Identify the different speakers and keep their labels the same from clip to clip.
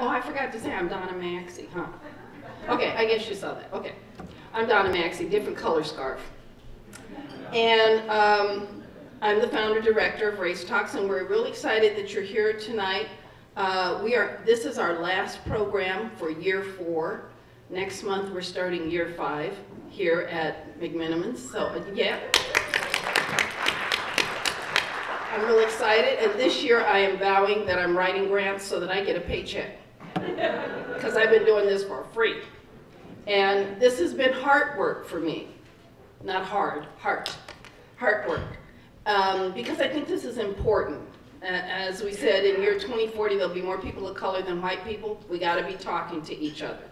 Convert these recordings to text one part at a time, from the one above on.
Speaker 1: Oh, I forgot to say I'm Donna Maxey, huh? Okay, I guess you saw that. Okay. I'm Donna Maxey, different color scarf. And I'm the founder-director of Race Talks, and we're really excited that you're here tonight. This is our last program for year 4. Next month, we're starting year 5 here at McMenamins. So, yeah. I'm really excited, and this year I am vowing that I'm writing grants so that I get a paycheck. Because I've been doing this for free. And this has been hard work for me. Not hard, heart work. Because I think this is important. As we said, in year 2040, there'll be more people of color than white people. We got to be talking to each other.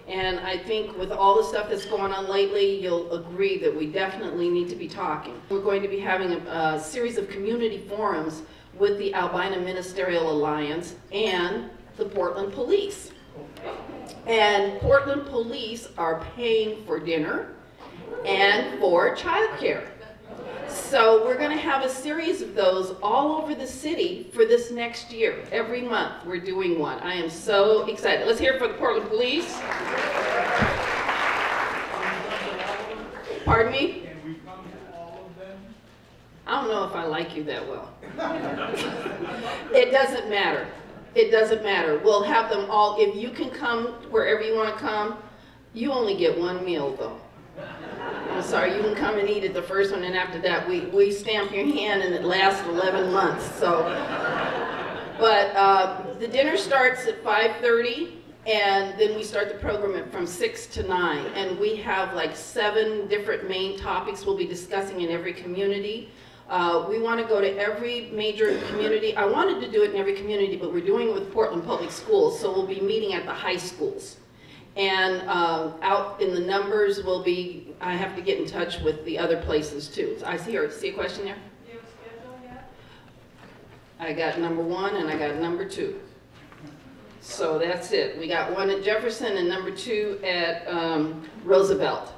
Speaker 1: And I think with all the stuff that's going on lately, you'll agree that we definitely need to be talking. We're going to be having a series of community forums with the Albina Ministerial Alliance and the Portland Police. And Portland Police are paying for dinner and for childcare. So we're going to have a series of those all over the city for this next year. Every month we're doing one. I am so excited. Let's hear it for the Portland Police. Pardon me?
Speaker 2: Can we come to all of them?
Speaker 1: I don't know if I like you that well. It doesn't matter. It doesn't matter. We'll have them all. If you can come wherever you want to come, you only get one meal though. I'm sorry, you can come and eat at the first one, and after that we stamp your hand and it lasts 11 months. So, but the dinner starts at 5:30, and then we start the program from 6 to 9. And we have like 7 different main topics we'll be discussing in every community. We want to go to every major community. I wanted to do it in every community, but we're doing it with Portland Public Schools, so we'll be meeting at the high schools. And out in the numbers will be, I have to get in touch with the other places too. I see a question there?
Speaker 3: Do you have a schedule yet?
Speaker 1: I got number 1 and I got number 2. So that's it. We got 1 at Jefferson and number 2 at Roosevelt.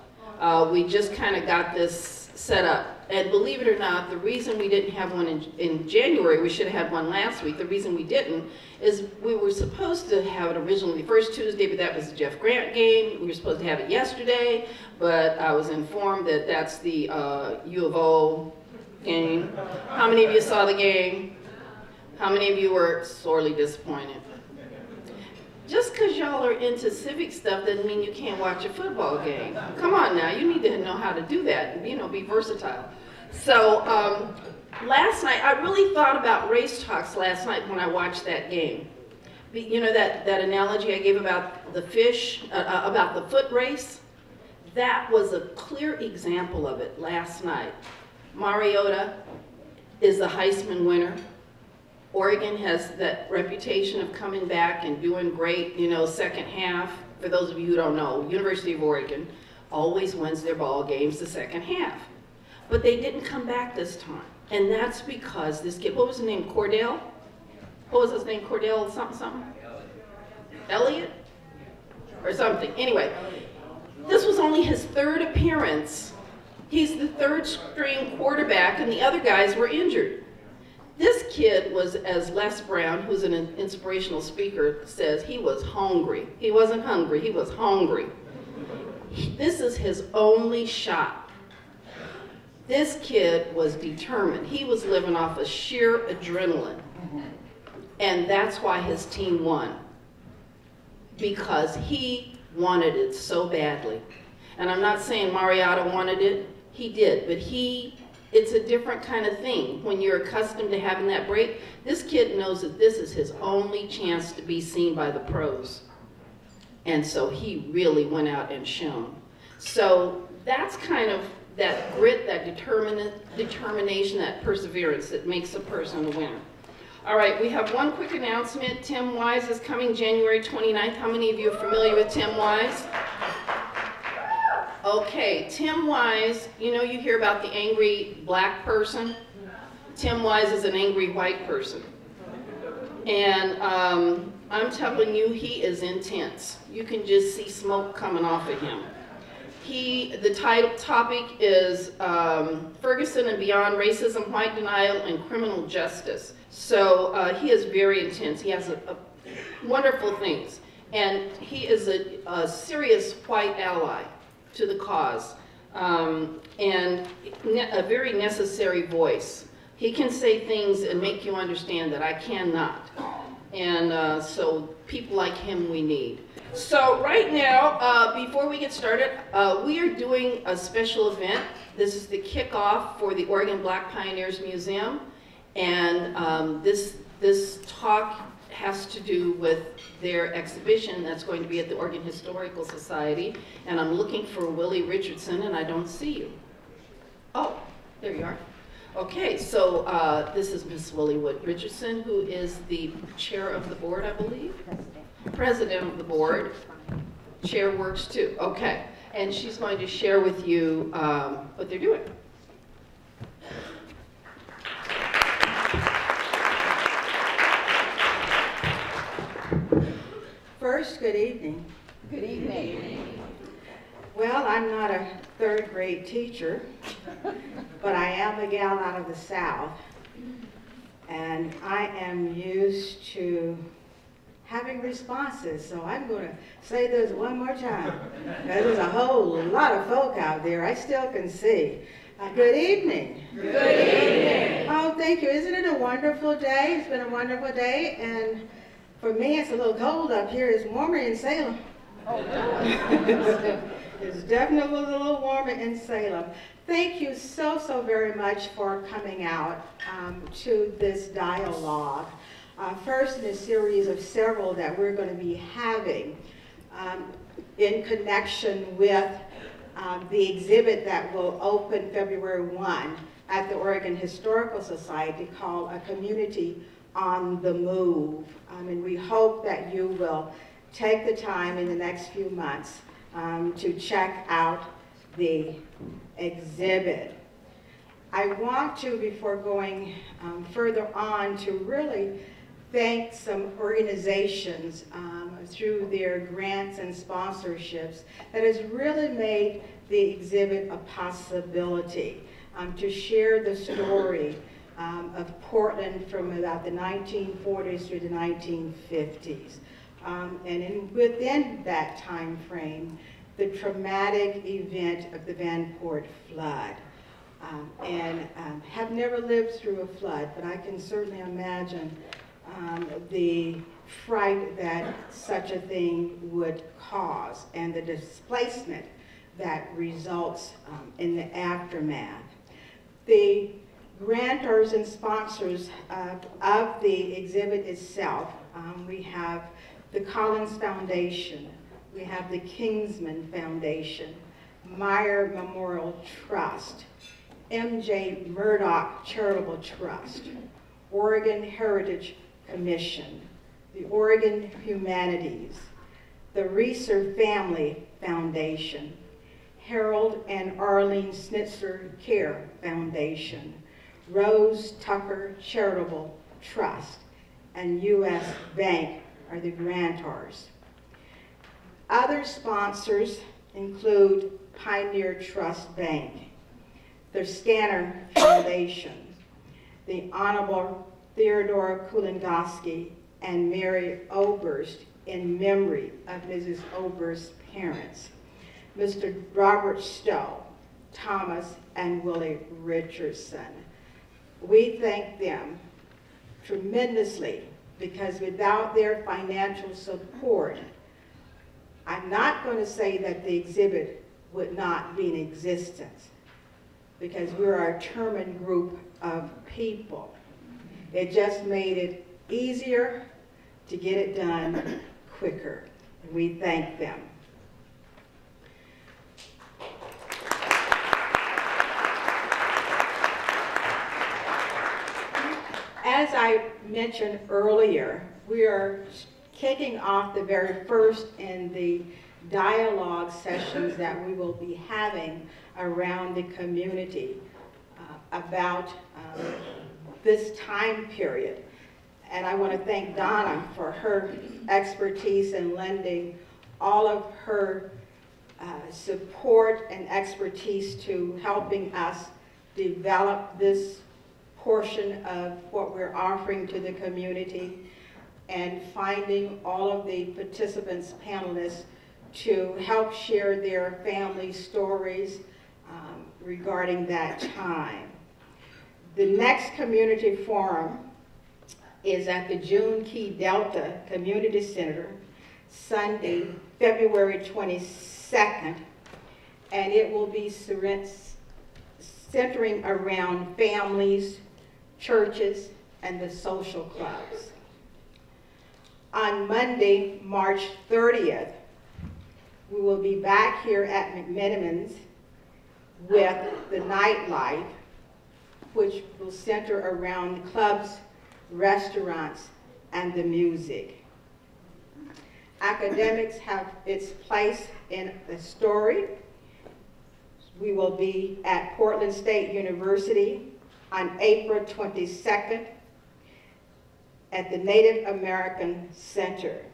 Speaker 1: We just kind of got this set up. And believe it or not, the reason we didn't have one in January, we should have had one last week, the reason we didn't is we were supposed to have it originally the first Tuesday, but that was the Jeff Grant game. We were supposed to have it yesterday, but I was informed that that's the U of O game. How many of you saw the game? How many of you were sorely disappointed? Just because y'all are into civic stuff doesn't mean you can't watch a football game. Come on now, you need to know how to do that and, you know, be versatile. So last night, I really thought about Race Talks last night when I watched that game. You know that analogy I gave about the fish, about the foot race? That was a clear example of it last night. Mariota is the Heisman winner. Oregon has that reputation of coming back and doing great, you know, second half. For those of you who don't know, University of Oregon always wins their ball games the second half. But they didn't come back this time. And that's because this kid, what was his name, Cordell? What was his name, Cordell something? Elliott? Or something. Anyway, this was only his 3rd appearance. He's the 3rd string quarterback and the other guys were injured. This kid was, as Les Brown, who's an inspirational speaker, says, he was hungry. He wasn't hungry, he was hungry. This is his only shot. This kid was determined. He was living off of sheer adrenaline. And that's why his team won. Because he wanted it so badly. And I'm not saying Mariota wanted it, he did, but it's a different kind of thing when you're accustomed to having that break. This kid knows that this is his only chance to be seen by the pros. And so he really went out and shone. So that's kind of that grit, that determination, that perseverance that makes a person a winner. All right, we have one quick announcement. Tim Wise is coming January 29th. How many of you are familiar with Tim Wise? Okay, Tim Wise, you know, you hear about the angry black person. Tim Wise is an angry white person. And I'm telling you, he is intense. You can just see smoke coming off of him. The topic is Ferguson and Beyond, Racism, White Denial, and Criminal Justice. So he is very intense. He has wonderful things. And he is a serious white ally to the cause, and a very necessary voice. He can say things and make you understand that I cannot. And so people like him we need. So right now, before we get started, we are doing a special event. This is the kickoff for the Oregon Black Pioneers Museum. And this talk has to do with their exhibition that's going to be at the Oregon Historical Society. And I'm looking for Willie Richardson, and I don't see you. Oh, there you are. Okay, so this is Miss Willie Wood Richardson, who is the chair of the board, I believe? President of the board. Chair works too. Okay, and she's going to share with you what they're doing.
Speaker 3: First, good evening.
Speaker 1: Good evening.
Speaker 3: Well, I'm not a third grade teacher, but I am a gal out of the South, and I am used to having responses, so I'm going to say this one more time. There's a whole lot of folk out there I still can see. Good evening.
Speaker 1: Good evening.
Speaker 3: Oh, thank you. Isn't it a wonderful day? It's been a wonderful day, and for me, it's a little cold up here. It's warmer in Salem. Oh, it's definitely a little warmer in Salem. Thank you so, so very much for coming out to this dialogue. First in a series of several that we're going to be having in connection with the exhibit that will open February 1 at the Oregon Historical Society called A Community on the Move. And we hope that you will take the time in the next few months to check out the exhibit. I want to, before going further on, to really thank some organizations through their grants and sponsorships that has really made the exhibit a possibility to share the story of Portland from about the 1940s through the 1950s. And within that time frame, the traumatic event of the Vanport Flood. And have never lived through a flood, but I can certainly imagine the fright that such a thing would cause and the displacement that results in the aftermath. The grantors and sponsors of the exhibit itself, we have the Collins Foundation, we have the Kingsman Foundation, Meyer Memorial Trust, M.J. Murdoch Charitable Trust, Oregon Heritage Commission, the Oregon Humanities, the Reeser Family Foundation, Harold and Arlene Snitzer Care Foundation, Rose Tucker Charitable Trust, and U.S. Bank are the grantors. Other sponsors include Pioneer Trust Bank, the Scanner Foundation, the Honorable Theodora Kulongoski and Mary Oberst in memory of Mrs. Oberst's parents, Mr. Robert Stowe, Thomas and Willie Richardson. We thank them tremendously because without their financial support, I'm not going to say that the exhibit would not be in existence because we're a determined group of people. It just made it easier to get it done quicker. We thank them. As I mentioned earlier, we are kicking off the very first in the dialogue sessions that we will be having around the community about this time period. And I want to thank Donna for her expertise in lending all of her support and expertise to helping us develop this portion of what we're offering to the community. and finding all of the participants, panelists, to help share their family stories regarding that time. The next community forum is at the June Key Delta Community Center, Sunday, February 22nd, and it will be centering around families, churches, and the social clubs. On Monday, March 30th, we will be back here at McMenamins with the nightlife, which will center around clubs, restaurants, and the music. Academics have its place in the story. We will be at Portland State University on April 22nd at the Native American Center.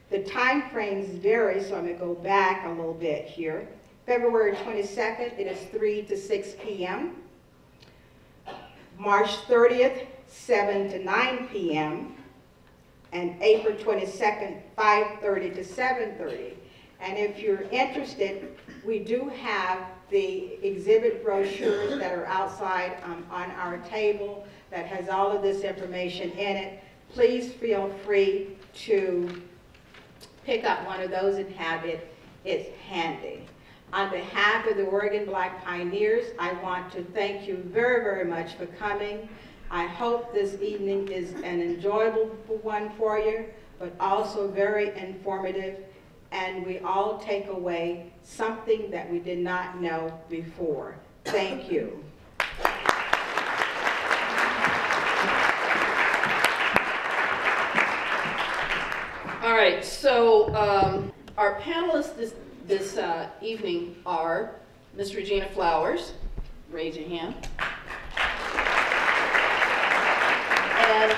Speaker 3: The time frames vary, so I'm going to go back a little bit here. February 22nd, it is 3 to 6 p.m. March 30th, 7 to 9 p.m. And April 22nd, 5:30 to 7:30. And if you're interested, we do have the exhibit brochures that are outside on our table that has all of this information in it. Please feel free to pick up one of those and have it. It's handy. On behalf of the Oregon Black Pioneers, I want to thank you very, very much for coming. I hope this evening is an enjoyable one for you, but also very informative, and we all take away something that we did not know before. Thank you.
Speaker 1: All right, so our panelists this evening are Miss Regina Flowers. Raise your hand. And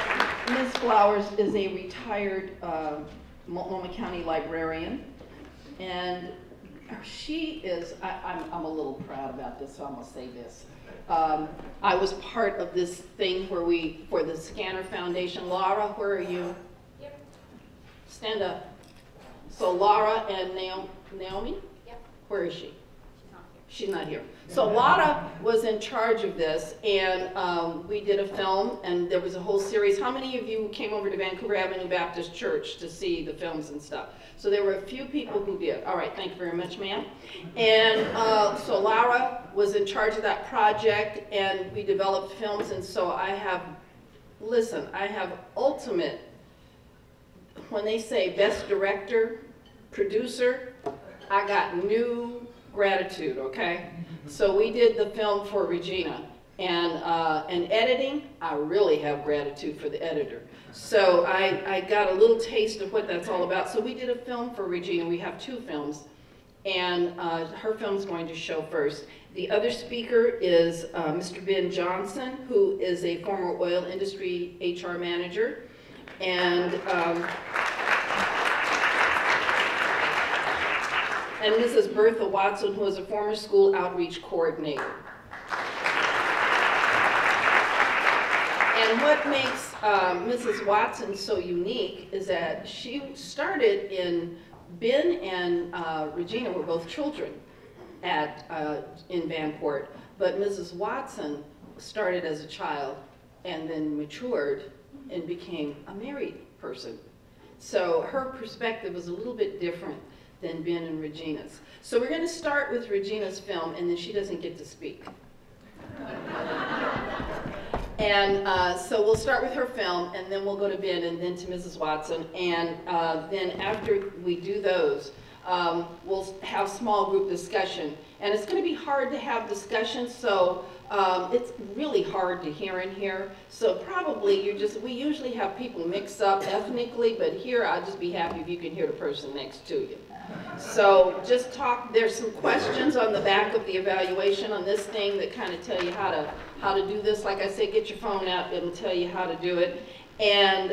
Speaker 1: Ms. Flowers is a retired Multnomah County librarian, and she is, I'm a little proud about this, so I'm gonna say this. I was part of this thing where for the Scanner Foundation. Laura, where are you? Yep. Stand up. So Laura and Naomi? Yep. Where is she? She's not here. So Laura was in charge of this, and we did a film, and there was a whole series. How many of you came over to Vancouver Avenue Baptist Church to see the films and stuff? So there were a few people who did. All right, thank you very much, ma'am. And so Laura was in charge of that project, and we developed films, and so I have ultimate, when they say best director, producer, I got new gratitude, okay? So we did the film for Regina, and editing, I really have gratitude for the editor. So I got a little taste of what that's all about. So we did a film for Regina. We have 2 films, and her film's going to show first. The other speaker is Mr. Ben Johnson, who is a former oil industry HR manager, and Mrs. Bertha Watson, who is a former school outreach coordinator. And what makes Mrs. Watson so unique is that she started Ben and Regina were both children in Vanport, but Mrs. Watson started as a child and then matured and became a married person. So her perspective was a little bit different than Ben and Regina's. So we're going to start with Regina's film, and then she doesn't get to speak. And so we'll start with her film, and then we'll go to Ben, and then to Mrs. Watson. And then after we do those, we'll have small group discussion. And it's going to be hard to have discussion, so it's really hard to hear in here. So probably we usually have people mix up ethnically, but here I'll just be happy if you can hear the person next to you. So just talk, there's some questions on the back of the evaluation on this thing that kind of tell you how to do this. Like I said, get your phone out, it'll tell you how to do it. And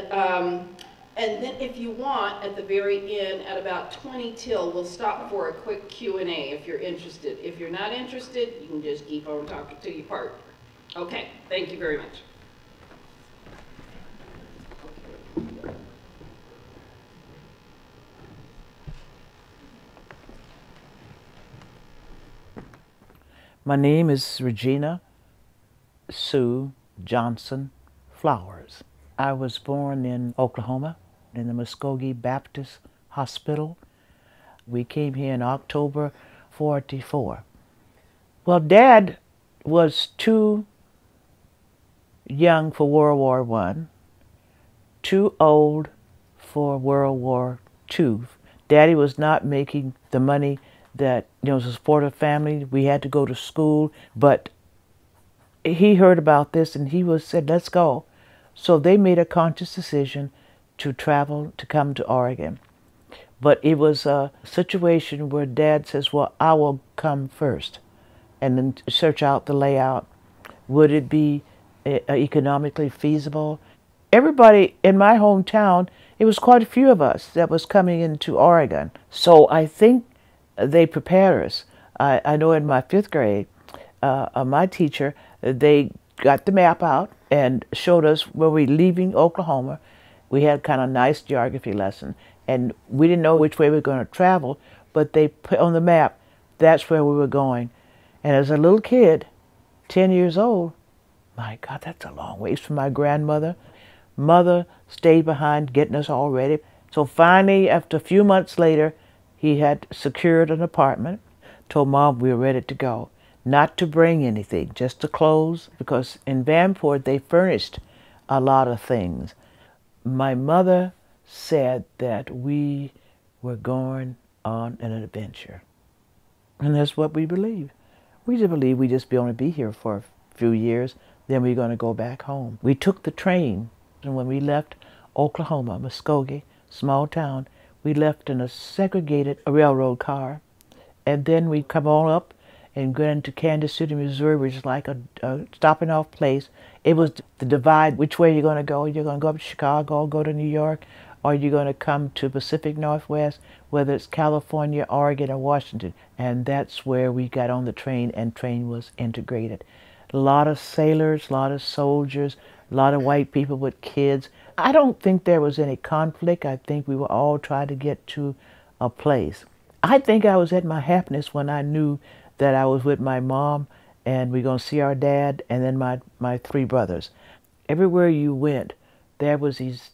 Speaker 1: then if you want, at the very end, at about 20 till, we'll stop for a quick Q&A if you're interested. If you're not interested, you can just keep on talking to your partner. Okay, thank you very much.
Speaker 4: My name is Regina Sue Johnson Flowers. I was born in Oklahoma in the Muskogee Baptist Hospital. We came here in October '44. Well, Dad was too young for World War I, too old for World War II. Daddy was not making the money that, to support a family. We had to go to school, but he heard about this and he said, let's go. So they made a conscious decision to travel, to come to Oregon. But it was a situation where Dad says, well, I will come first and then search out the layout. Would it be economically feasible? Everybody in my hometown, it was quite a few of us that was coming into Oregon. So I think they prepared us. I know in my 5th grade, my teacher, they got the map out and showed us where we were leaving Oklahoma. We had kind of nice geography lesson, and we didn't know which way we were going to travel, but they put on the map, that's where we were going. And as a little kid, 10 years old, my God, that's a long ways from my grandmother. Mother stayed behind getting us all ready. So finally, after a few months later, he had secured an apartment, told Mom we were ready to go. Not to bring anything, just the clothes, because in Vanport they furnished a lot of things. My mother said that we were going on an adventure. And that's what we believe. We just believe we just only be here for a few years, then we're going to go back home. We took the train, and when we left Oklahoma, Muskogee, small town, we left in a segregated railroad car. And then we come all up and go into Kansas City, Missouri, which is like a stopping off place. It was the divide, which way you're going to go. You're going to go up to Chicago or go to New York, or you're going to come to Pacific Northwest, whether it's California, Oregon, or Washington. And that's where we got on the train, and train was integrated. A lot of sailors, a lot of soldiers, a lot of white people with kids. I don't think there was any conflict. I think we were all trying to get to a place. I think I was at my happiness when I knew that I was with my mom and we're going to see our dad and then my 3 brothers. Everywhere you went, there was these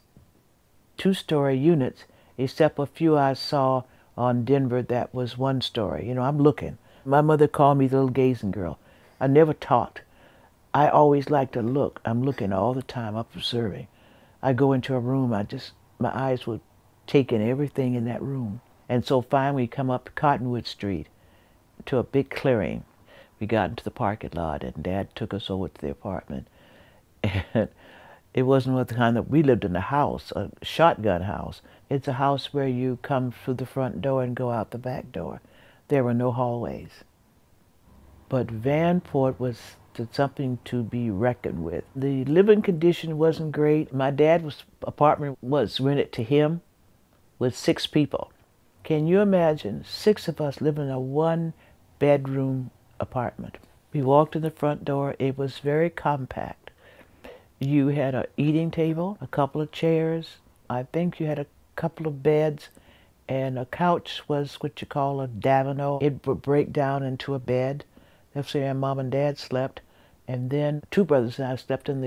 Speaker 4: 2-story units, except a few I saw on Denver that was 1-story. I'm looking. My mother called me the little gazing girl. I never talked. I always liked to look. I'm looking all the time, up observing. I go into a room, my eyes would take in everything in that room. And so finally we come up Cottonwood Street to a big clearing. We got into the parking lot and Dad took us over to the apartment. And it wasn't what the kind that we lived in a house, a shotgun house. It's a house where you come through the front door and go out the back door. There were no hallways. But Vanport was something to be reckoned with. The living condition wasn't great. My dad's apartment was rented to him with 6 people. Can you imagine 6 of us living in a 1-bedroom apartment? We walked in the front door. It was very compact. You had an eating table, a couple of chairs. I think you had a couple of beds, and a couch was what you call a davano. It would break down into a bed. That's where Mom and Dad slept. And then 2 brothers and I slept in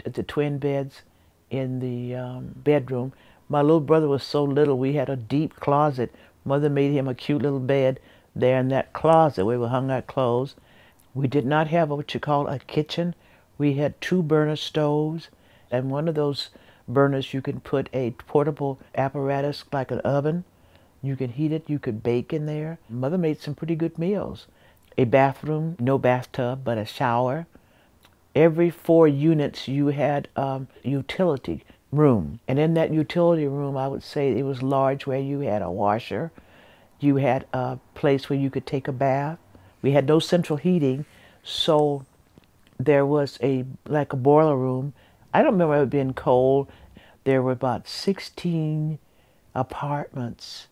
Speaker 4: the twin beds in the bedroom. My little brother was so little, we had a deep closet. Mother made him a cute little bed there in that closet where we hung our clothes. We did not have what you call a kitchen. We had 2 burner stoves, and one of those burners you can put a portable apparatus like an oven. You can heat it, you could bake in there. Mother made some pretty good meals. A bathroom, no bathtub, but a shower. Every 4 units you had utility room. And in that utility room, I would say it was large, where you had a washer. You had a place where you could take a bath. We had no central heating, so there was like a boiler room. I don't remember it being cold. There were about 16 apartments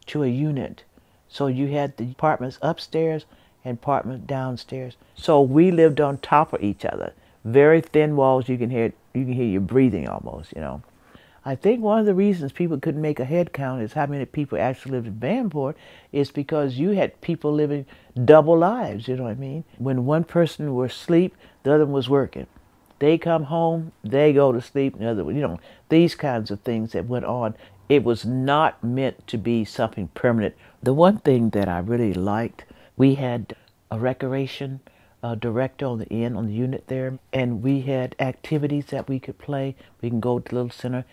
Speaker 4: to a unit. So you had the apartments upstairs and apartment downstairs. So we lived on top of each other. Very thin walls. You can hear you breathing almost, I think one of the reasons people couldn't make a head count is how many people actually lived in Vanport is because you had people living double lives, you know what I mean? When one person was asleep, the other one was working. They come home, they go to sleep, the other one, you know, these kinds of things that went on. It was not meant to be something permanent. The one thing that I really liked, we had a recreation director on the end, on the unit there, and we had activities that we could play. We can go to the little center,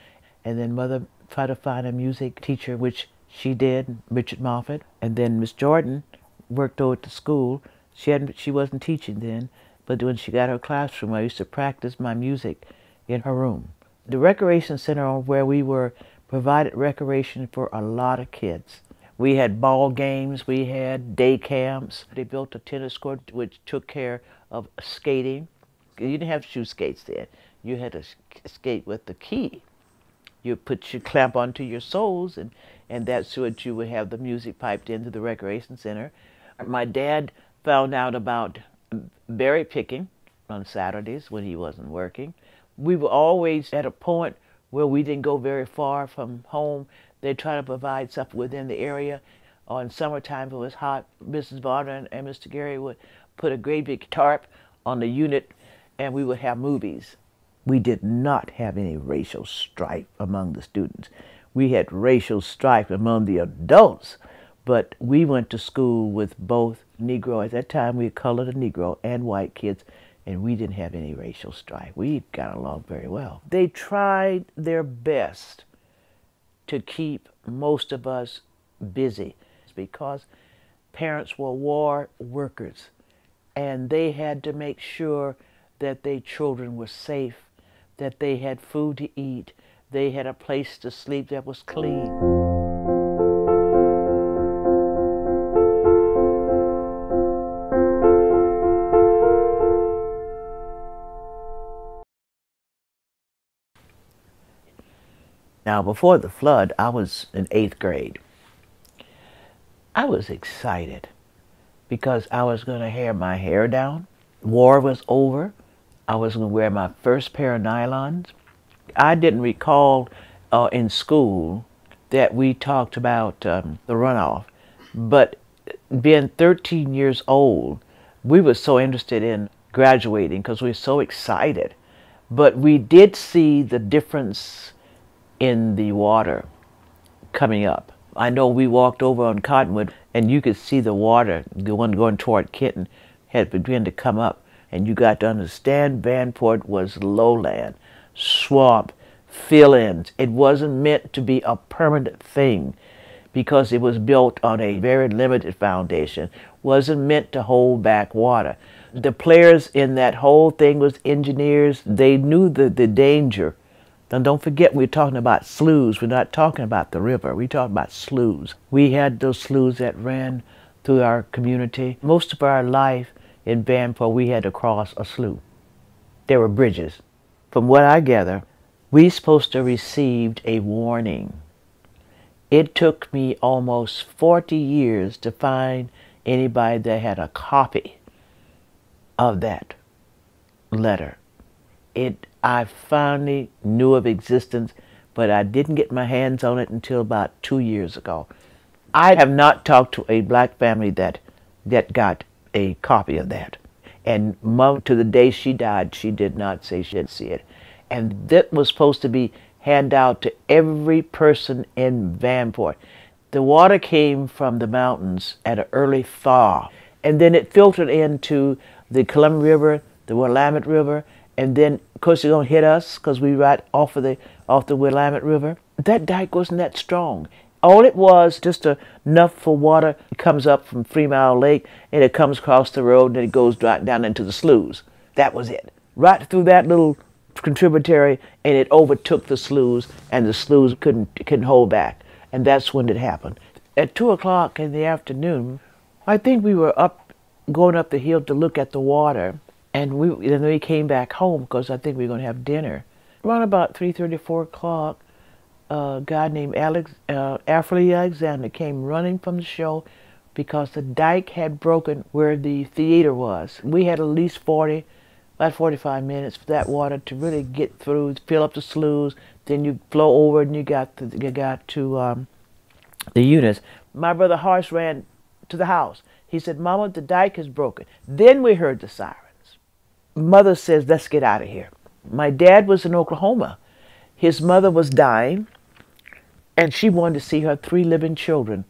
Speaker 4: and then Mother tried to find a music teacher, which she did, Richard Moffat, and then Miss Jordan worked over at the school. She wasn't teaching then, but when she got her classroom, I used to practice my music in her room. The recreation center where we were provided recreation for a lot of kids. We had ball games, we had day camps. They built a tennis court which took care of skating. You didn't have shoe skates then. You had to skate with the key. You put your clamp onto your soles, and that's what you would have the music piped into the recreation center. My dad found out about berry picking on Saturdays when he wasn't working. We were always at a point where we didn't go very far from home. They try to provide something within the area. In summertime, if it was hot, Mrs. Varner and Mr. Gary would put a great big tarp on the unit, and we would have movies. We did not have any racial strife among the students. We had racial strife among the adults, but we went to school with both Negro. At that time, we colored and Negro and white kids, and we didn't have any racial strife. We got along very well. They tried their best to keep most of us busy because parents were war workers, and they had to make sure that their children were safe, that they had food to eat, they had a place to sleep that was clean. Now, before the flood, I was in 8th grade. I was excited because I was going to have my hair down. War was over. I was going to wear my first pair of nylons. I didn't recall in school that we talked about the runoff, but being 13 years old, we were so interested in graduating because we were so excited. But we did see the difference in the water coming up. I know we walked over on Cottonwood and you could see the water, the one going toward Kenton, had begun to come up, and you got to understand Vanport was lowland, swamp, fill-ins. It wasn't meant to be a permanent thing because it was built on a very limited foundation. Wasn't meant to hold back water. The players in that whole thing was engineers. They knew the danger. Now don't forget, we're talking about sloughs. We're not talking about the river. We're talking about sloughs. We had those sloughs that ran through our community. Most of our life in Vanport, we had to cross a slough. There were bridges. From what I gather, we supposed to received a warning. It took me almost 40 years to find anybody that had a copy of that letter. I finally knew of existence, but I didn't get my hands on it until about 2 years ago. I have not talked to a black family that got a copy of that. And Mom, to the day she died, she did not say she didn't see it. And that was supposed to be handed out to every person in Vanport. The water came from the mountains at an early thaw, and then it filtered into the Columbia River, the Willamette River, and then, of course, it's going to hit us because we right off the Willamette River. That dike wasn't that strong. All it was, just enough for water. It comes up from 3 Mile Lake, and it comes across the road, and it goes right down into the sloughs. That was it. Right through that little contributory, and it overtook the sloughs, and the sloughs couldn't hold back. And that's when it happened. At 2 o'clock in the afternoon, I think we were going up the hill to look at the water, and then we came back home because I think we were going to have dinner. Around about 3:30, 4 o'clock, a guy named Alfred Alexander came running from the show because the dike had broken where the theater was. We had at least 40 about 45 minutes for that water to really get through, fill up the sloughs. Then you flow over and you got to the units. My brother Horace ran to the house. He said, "Mama, the dike is broken." Then we heard the sirens. Mother says, "Let's get out of here." My dad was in Oklahoma. His mother was dying, and she wanted to see her 3 living children.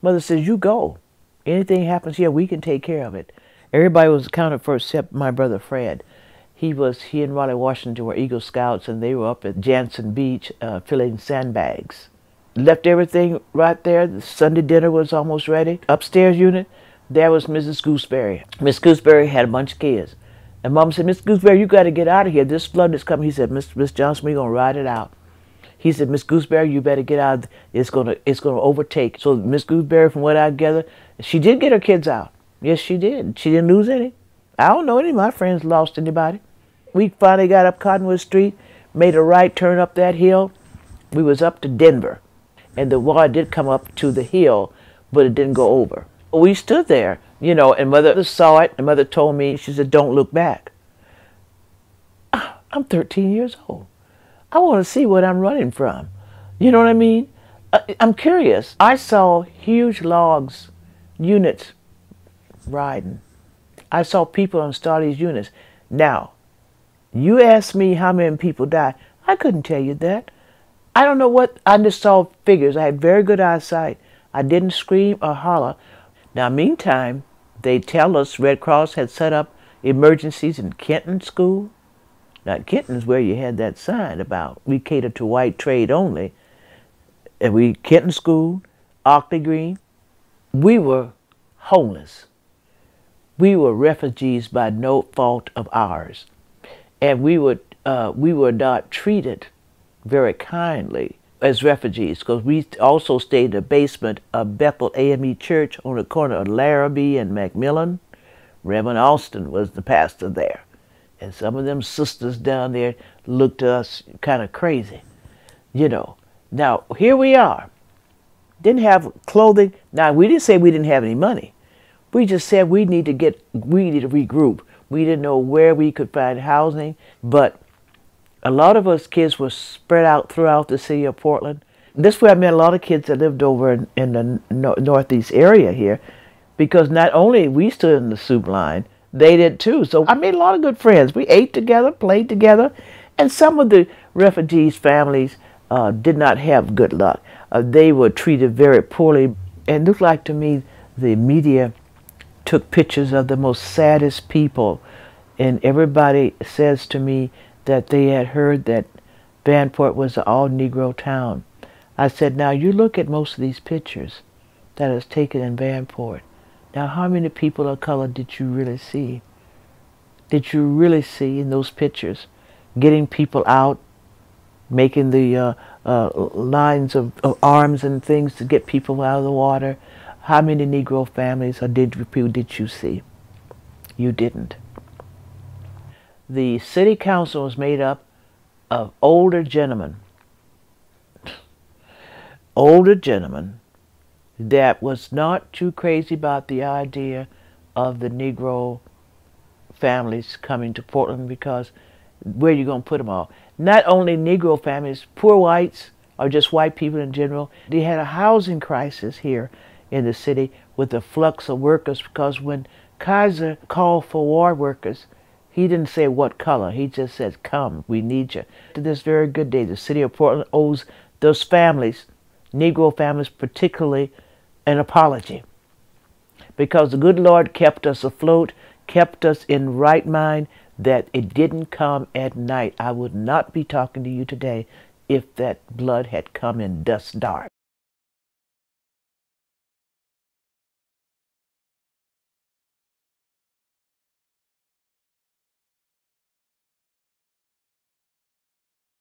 Speaker 4: Mother says, "You go. Anything happens here, we can take care of it." Everybody was accounted for except my brother Fred. He and Raleigh, Washington were Eagle Scouts, and they were up at Jansen Beach filling sandbags. Left everything right there. The Sunday dinner was almost ready. Upstairs unit, there was Mrs. Gooseberry. Miss Gooseberry had a bunch of kids. And Mom said, "Miss Gooseberry, you got to get out of here. This flood is coming." He said, Miss Johnson, we're going to ride it out." He said, "Miss Gooseberry, you better get out. It's gonna overtake." So Miss Gooseberry, from what I gather, she did get her kids out. Yes, she did. She didn't lose any. I don't know any of my friends lost anybody. We finally got up Cottonwood Street, made a right turn up that hill. We was up to Denver. And the water did come up to the hill, but it didn't go over. We stood there, you know, and Mother saw it, and Mother told me, she said, "Don't look back." I'm 13 years old. I want to see what I'm running from. You know what I mean? I'm curious. I saw huge logs, units riding. I saw people on these units. Now, you asked me how many people died. I couldn't tell you that. I don't know what, I just saw figures. I had very good eyesight. I didn't scream or holler. Now, meantime, they tell us Red Cross had set up emergencies in Kenton School. Now, Kenton's where you had that sign about we cater to white trade only. And Kenton School, Ockley Green, we were homeless. We were refugees by no fault of ours. And we were not treated very kindly as refugees, because we also stayed in the basement of Bethel AME Church on the corner of Larrabee and Macmillan. Reverend Austin was the pastor there. And some of them sisters down there looked at us kind of crazy, you know. Now, here we are. Didn't have clothing. Now, we didn't say we didn't have any money. We just said we need to regroup. We didn't know where we could find housing, but a lot of us kids were spread out throughout the city of Portland. This is where I met a lot of kids that lived over in the northeast area here, because not only we stood in the soup line, they did too. So I made a lot of good friends. We ate together, played together, and some of the refugees' families did not have good luck. They were treated very poorly. And it looked like to me the media took pictures of the most saddest people, and everybody says to me that they had heard that Vanport was an all-Negro town. I said, now you look at most of these pictures that is taken in Vanport. Now how many people of color did you really see? Did you really see in those pictures getting people out, making the lines of arms and things to get people out of the water? How many Negro families or people did you see? You didn't. The city council was made up of older gentlemen that was not too crazy about the idea of the Negro families coming to Portland, because where are you going to put them all? Not only Negro families, poor whites or just white people in general. They had a housing crisis here in the city with the flux of workers, because when Kaiser called for war workers, he didn't say what color. He just said, come, we need you. To this very good day, the city of Portland owes those families, Negro families particularly, an apology. Because the good Lord kept us afloat, kept us in right mind, that it didn't come at night. I would not be talking to you today if that blood had come in dusk dark.